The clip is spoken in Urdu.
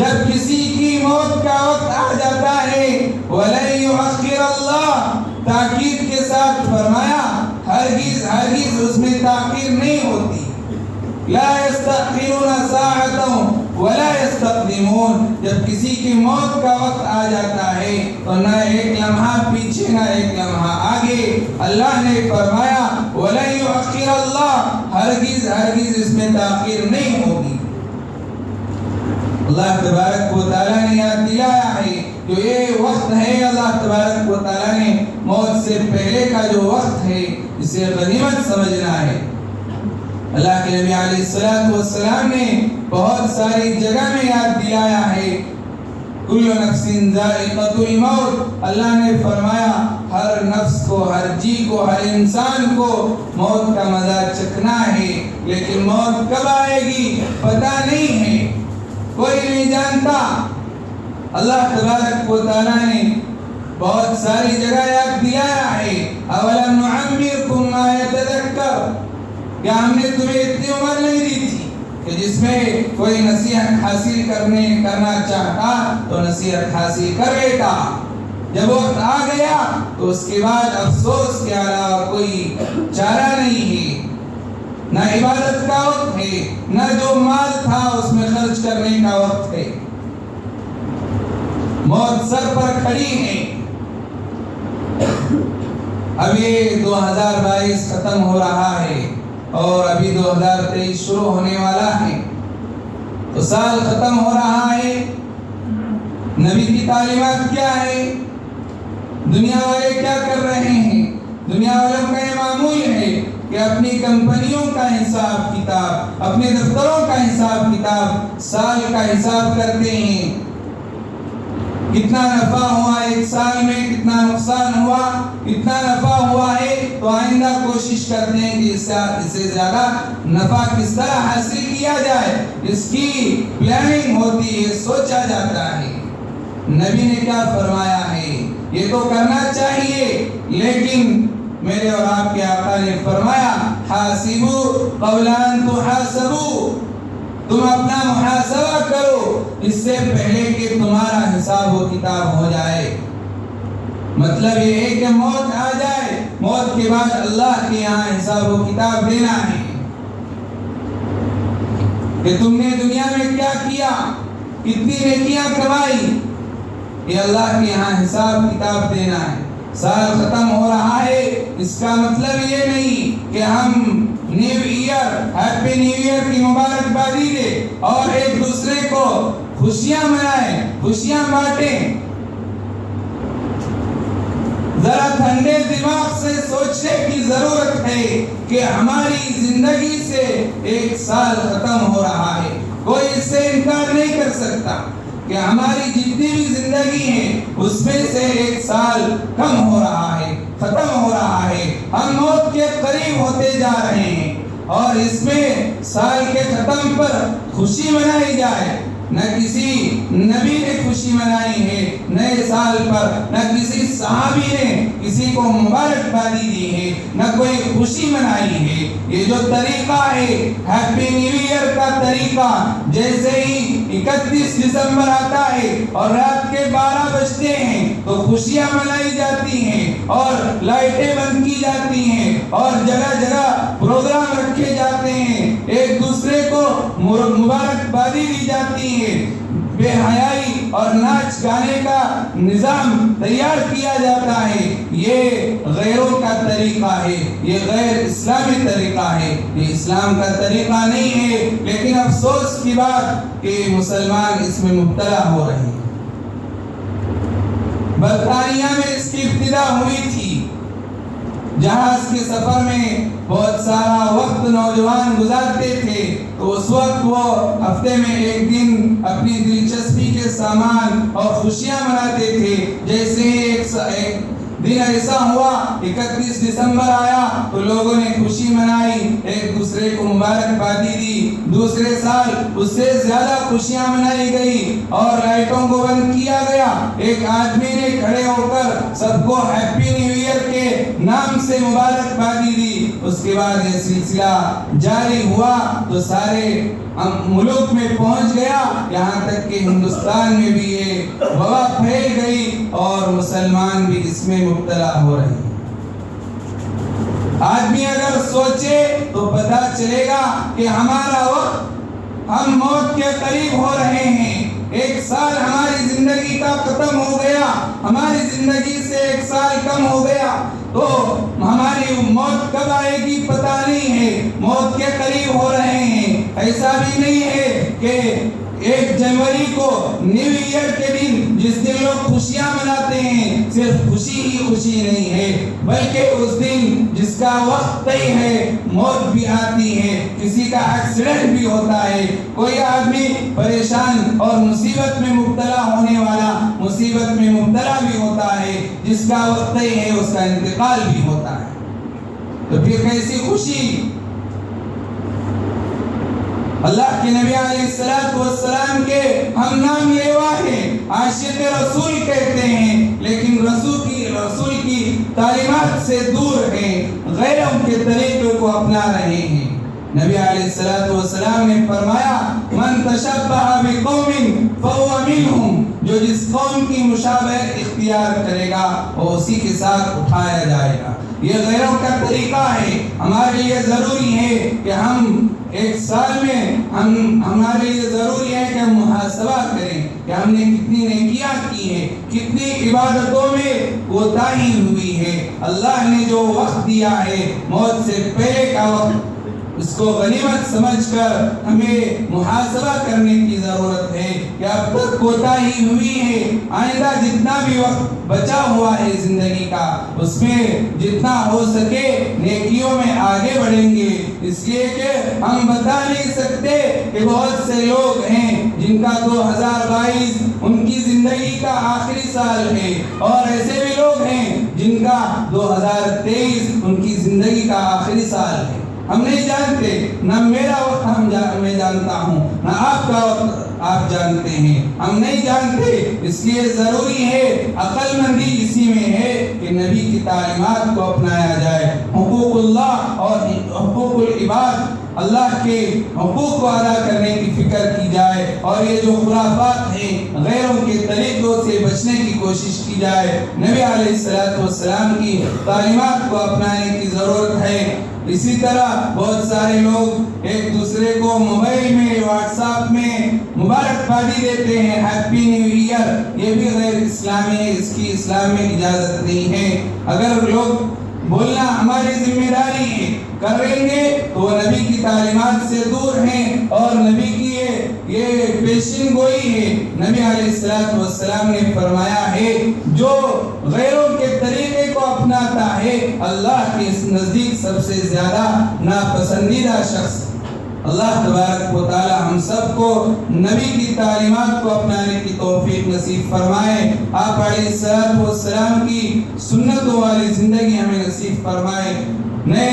جب کسی کی موت کا وقت آ جاتا ہے وَلَن يُؤَخِّرَ اللَّهُ تاکید کے ساتھ فرمایا ہرگز ہرگز اس میں تاخیر نہیں ہوتی. لا يستأخرون ساعة ولا يستقدمون. جب کسی کی موت کا وقت آ جاتا ہے تو نہ ایک لمحہ پیچھے نہ ایک لمحہ آگے. اللہ نے فرمایا وَلَن يُؤَخِّرَ اللَّهُ ہرگز ہرگز اس میں تاخیر نہیں ہوگی. اللہ تبارک و تعالیٰ نے یاد دلایا ہے جو یہ وقت ہے اللہ تبارک و تعالیٰ نے موت سے پہلے کا جو وقت ہے اسے غنیمت سمجھنا ہے. اللہ کے نبی علیہ السلام نے بہت ساری جگہ میں یاد دلایا ہے کل نفس ذائقۃ الموت. اللہ نے فرمایا ہر نفس کو ہر جی کو ہر انسان کو موت کا مزہ چکھنا ہے لیکن موت کب آئے گی پتہ نہیں ہے کوئی نہیں جانتا. اللہ تبارک و تعالیٰ نے بہت ساری جگہ یاد دلایا ہے اولم نعمرکم ما یتذکر. کیا ہم نے تمہیں اتنی عمر نہیں دی تھی کہ جس میں کوئی نصیحت حاصل کرنا چاہتا تو نصیحت حاصل کر لیتا. جب وقت آ گیا تو اس کے بعد افسوس کے علاوہ کوئی چارہ نہیں ہے. نہ عبادت کا وقت ہے نہ جو مال تھا اس میں خرچ کرنے کا وقت ہے. موت سر پر کھڑی ہے. اب یہ 2022 ختم ہو رہا ہے اور ابھی 2023 شروع ہونے والا ہے تو سال ختم ہو رہا ہے. نبی کی تعلیمات کیا ہے؟ دنیا والے کیا کر رہے ہیں؟ دنیا والوں کا یہ معمول ہے کہ اپنی کمپنیوں کا حساب کتاب اپنے دفتروں کا حساب کتاب سال کا حساب کرتے ہیں. کتنا نفع ہوا ایک سال میں کتنا نقصان ہوا کتنا نفع ہوا ہے تو آئندہ کوشش کرتے ہیں کہ اس سے زیادہ نفع کس طرح حاصل کیا جائے. اس کی پلاننگ ہوتی ہے سوچا جاتا ہے. نبی نے کیا فرمایا ہے یہ تو کرنا چاہیے لیکن میرے اور آپ کے آقا نے فرمایا حاسبوا قبل ان تحاسبوا. تم اپنا محاسبہ کرو اس سے پہلے کہ تمہارا حساب و کتاب ہو جائے. مطلب یہ ہے کہ موت آ جائے موت کے بعد اللہ کے یہاں حساب و کتاب دینا ہے کہ تم نے دنیا میں کیا کیا کتنی نیکیاں کمائی. یہ اللہ کے یہاں حساب کتاب دینا ہے. سال ختم ہو رہا ہے اس کا مطلب یہ نہیں کہ ہم new year happy new year کی مبارکبادی دے اور ایک دوسرے کو خوشیاں منائیں خوشیاں بانٹیں. ذرا ٹھنڈے دماغ سے سوچنے کی ضرورت ہے کہ ہماری زندگی سے ایک سال ختم ہو رہا ہے. کوئی اس سے انکار نہیں کر سکتا کہ ہماری جتنی بھی زندگی ہے اس میں سے ایک سال کم ہو رہا ہے ختم ہو رہا ہے. ہم موت کے قریب ہوتے جا رہے ہیں اور اس میں سال کے ختم پر خوشی منائی جائے. نہ کسی نبی نے خوشی منائی ہے نئے سال پر نہ کسی صحابی نے کسی کو مبارکبادی دی ہے نہ کوئی خوشی منائی ہے. یہ جو طریقہ ہے ہیپی نیو ایئر کا طریقہ جیسے ہی 31 دسمبر آتا ہے اور رات کے 12 بجتے ہیں تو خوشیاں منائی جاتی ہیں اور لائٹیں بند کی جاتی ہیں اور جگہ جگہ پروگرام رکھے جاتے ہیں ایک دوسرے کو مبارکبادی دی جاتی ہے. بے حیائی اور ناچ گانے کا نظام تیار کیا جاتا ہے. یہ غیروں کا طریقہ ہے یہ غیر اسلامی طریقہ ہے یہ اسلام کا طریقہ نہیں ہے. لیکن افسوس کی بات کہ مسلمان اس میں مبتلا ہو رہے ہیں. برطانیہ میں اس کی ابتدا ہوئی تھی. جہاز کے سفر میں بہت سارا وقت نوجوان گزارتے تھے تو اس وقت وہ ہفتے میں ایک دن اپنی دلچسپی کے سامان اور خوشیاں مناتے تھے. جیسے ایک دن ایسا ہوا 31 دسمبر آیا تو لوگوں نے خوشی منائی ایک دوسرے کو مبارکبادی دی. دوسرے سال اس سے زیادہ خوشیاں منائی گئی اور لائٹوں کو بند کیا گیا. ایک آدمی نے کھڑے ہو کر سب کو ہیپی نیو ایئر کے نام سے مبارکبادی دی، اس کے بعد یہ سلسلہ جاری ہوا تو سارے ملک میں پہنچ گیا، یہاں تک کہ ہندوستان میں بھی یہ وبا پھیل گئی اور مسلمان بھی اس میں مبتلا ہو رہے ہیں۔ آدمی اگر سوچے تو پتہ چلے گا کہ ہمارا وقت، ہم موت کے قریب ہو رہے ہیں۔ 1 سال ہماری زندگی کا ختم ہو گیا، ہماری زندگی سے 1 سال کم ہو گیا تو ہماری موت کب آئے گی پتہ نہیں ہے، موت کے قریب ہو رہے ہیں۔ ایسا بھی نہیں ہے کہ 1 جنوری کو نیو ایئر کے دن جس دن لوگ خوشیاں مناتے ہیں صرف خوشی ہی خوشی نہیں ہے، بلکہ اس دن جس کا وقت طے ہے موت بھی آتی ہے، کسی کا ایکسیڈنٹ بھی ہوتا ہے، کوئی آدمی پریشان اور مصیبت میں مبتلا ہونے والا مصیبت میں مبتلا بھی ہوتا ہے، جس کا وقت طے ہے اس کا انتقال بھی ہوتا ہے۔ تو پھر کیسی خوشی؟ اللہ کے نبی علیہ السلام کے ہم نام لیوا ہیں، عاشق رسول کہتے ہیں، لیکن رسول کی تعلیمات سے دور ہیں، غیروں کے طریقے کو اپنا رہے ہیں۔ نبی علیہ السلام نے فرمایا من تشبہ بقوم فهو منهم، جو جس قوم کی مشابہت اختیار کرے گا وہ اسی کے ساتھ اٹھایا جائے گا۔ یہ غیروں کا طریقہ ہے۔ ہمارے لیے ضروری ہے کہ ہم 1 سال میں ہمارے لیے ضروری ہے کہ ہم محاسبہ کریں کہ ہم نے کتنی نیکیاں کی ہیں، کتنی عبادتوں میں کوتاہی ہوئی ہے۔ اللہ نے جو وقت دیا ہے موت سے پہلے کا وقت، اس کو غنیمت سمجھ کر ہمیں محاسبہ کرنے کی ضرورت ہے کہ اب تک کوتاہی ہوئی ہے، آئندہ جتنا بھی وقت بچا ہوا ہے زندگی کا اس میں جتنا ہو سکے نیکیوں میں آگے بڑھیں گے، اس لیے کہ ہم بتا نہیں سکتے کہ بہت سے لوگ ہیں جن کا 2022 ان کی زندگی کا آخری سال ہے، اور ایسے بھی لوگ ہیں جن کا 2023 ان کی زندگی کا آخری سال ہے۔ ہم نہیں جانتے، نہ میرا وقت میں جانتا ہوں، نہ آپ کا وقت آپ جانتے ہیں، ہم نہیں جانتے۔ اس لیے ضروری ہے، عقل مندی اسی میں ہے کہ نبی کی تعلیمات کو اپنایا جائے، حقوق اللہ اور حقوق العباد، اللہ کے حقوق کو ادا کرنے کی فکر کی جائے، اور یہ جو خرافات ہیں غیروں کے طریقوں سے بچنے کی کوشش کی جائے۔ نبی علیہ السلام کی تعلیمات کو اپنانے کی ضرورت ہے۔ اسی طرح بہت سارے لوگ ایک دوسرے کو موبائل میں، واٹس ایپ میں مبارکبادی دیتے ہیں، ہیپی نیو ایئر، یہ بھی غیر اسلامی ہے، اس کی اسلام میں اجازت نہیں ہے۔ اگر لوگ بولنا ہماری ذمہ داری ہے، کریں گے تو وہ نبی کی تعلیمات سے دور ہیں اور نبی کی یہ پیشین گوئی ہے۔ نبی علیہ السلام نے فرمایا ہے جو غیروں کے طریقے کو اپناتا ہے اللہ کے نزدیک سب سے زیادہ ناپسندیدہ شخص۔ اللہ تبارک و تعالی ہم سب کو نبی کی تعلیمات کو اپنانے کی توفیق نصیب فرمائے، آپ علیہ السلام کی سنتوں والی زندگی ہمیں نصیب فرمائے۔ نئے